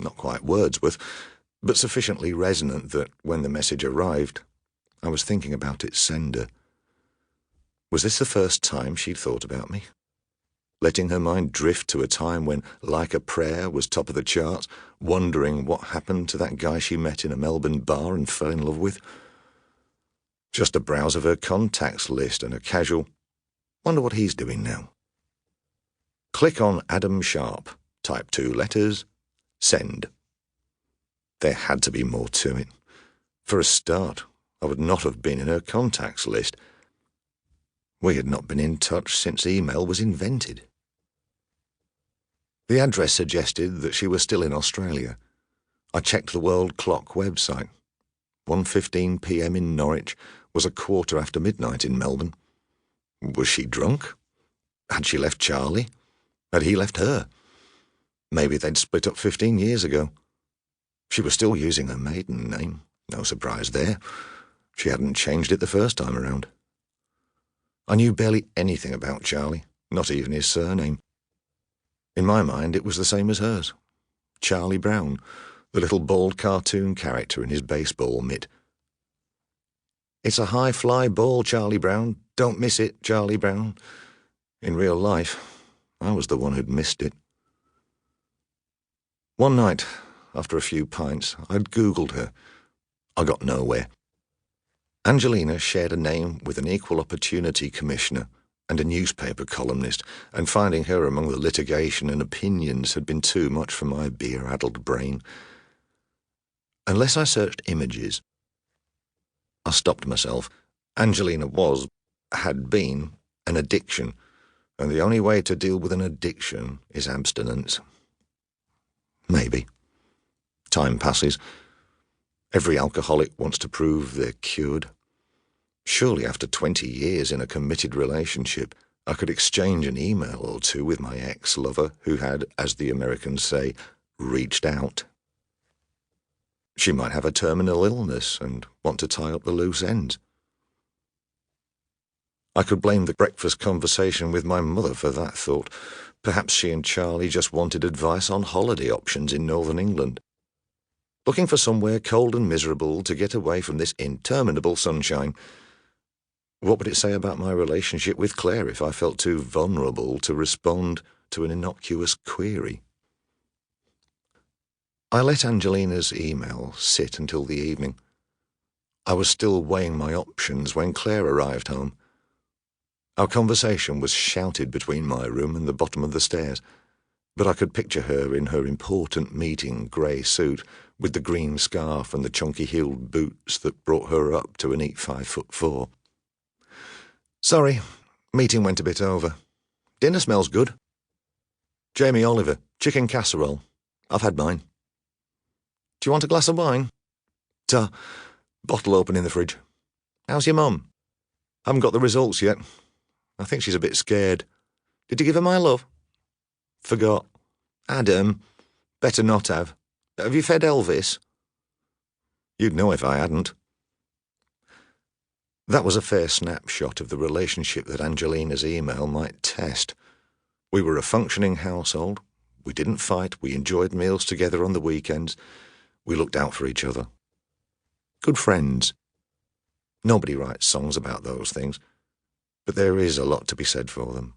not quite Wordsworth, but sufficiently resonant that when the message arrived, I was thinking about its sender. Was this the first time she'd thought about me? Letting her mind drift to a time when Like a Prayer was top of the charts, wondering what happened to that guy she met in a Melbourne bar and fell in love with? Just a browse of her contacts list and a casual, wonder what he's doing now. Click on Adam Sharp, type 2 letters, send. There had to be more to it. For a start, I would not have been in her contacts list. We had not been in touch since email was invented. The address suggested that she was still in Australia. I checked the World Clock website. 1:15 p.m. in Norwich was a quarter after midnight in Melbourne. Was she drunk? Had she left Charlie? Had he left her? Maybe they'd split up 15 years ago. She was still using her maiden name. No surprise there. She hadn't changed it the first time around. I knew barely anything about Charlie, not even his surname. In my mind, it was the same as hers. Charlie Brown, the little bald cartoon character in his baseball mitt. It's a high-fly ball, Charlie Brown. Don't miss it, Charlie Brown. In real life, I was the one who'd missed it. One night, after a few pints, I'd Googled her. I got nowhere. Angelina shared a name with an equal opportunity commissioner and a newspaper columnist, and finding her among the litigation and opinions had been too much for my beer-addled brain. Unless I searched images, I stopped myself. Angelina had been, an addiction, and the only way to deal with an addiction is abstinence. Maybe. Time passes. Every alcoholic wants to prove they're cured. Surely after 20 years in a committed relationship, I could exchange an email or two with my ex-lover who had, as the Americans say, reached out. She might have a terminal illness and want to tie up the loose ends. I could blame the breakfast conversation with my mother for that thought. Perhaps she and Charlie just wanted advice on holiday options in northern England. Looking for somewhere cold and miserable to get away from this interminable sunshine. What would it say about my relationship with Claire if I felt too vulnerable to respond to an innocuous query? I let Angelina's email sit until the evening. I was still weighing my options when Claire arrived home. Our conversation was shouted between my room and the bottom of the stairs, but I could picture her in her important meeting grey suit with the green scarf and the chunky-heeled boots that brought her up to a neat 5'4". Sorry, meeting went a bit over. Dinner smells good. Jamie Oliver, chicken casserole. I've had mine. Do you want a glass of wine? Bottle open in the fridge. How's your mum? Haven't got the results yet. I think she's a bit scared. Did you give her my love? Forgot. Adam, better not have. Have you fed Elvis? You'd know if I hadn't. That was a fair snapshot of the relationship that Angelina's email might test. We were a functioning household. We didn't fight. We enjoyed meals together on the weekends. We looked out for each other. Good friends. Nobody writes songs about those things, but there is a lot to be said for them.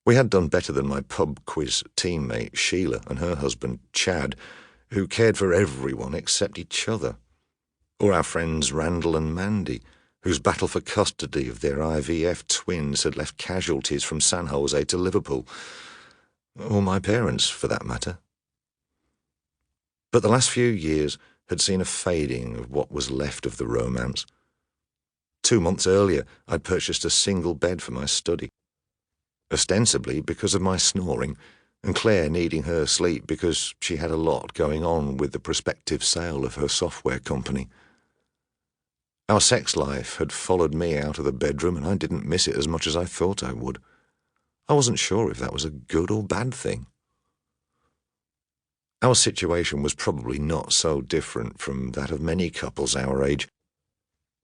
We had done better than my pub quiz teammate Sheila and her husband Chad, who cared for everyone except each other, or our friends Randall and Mandy, whose battle for custody of their IVF twins had left casualties from San Jose to Liverpool, or my parents, for that matter. But the last few years had seen a fading of what was left of the romance. 2 months earlier, I'd purchased a single bed for my study, ostensibly because of my snoring, and Claire needing her sleep because she had a lot going on with the prospective sale of her software company. Our sex life had followed me out of the bedroom, and I didn't miss it as much as I thought I would. I wasn't sure if that was a good or bad thing. Our situation was probably not so different from that of many couples our age.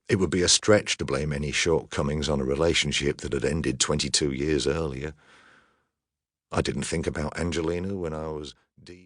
It would be a stretch to blame any shortcomings on a relationship that had ended 22 years earlier. I didn't think about Angelina when I was deep.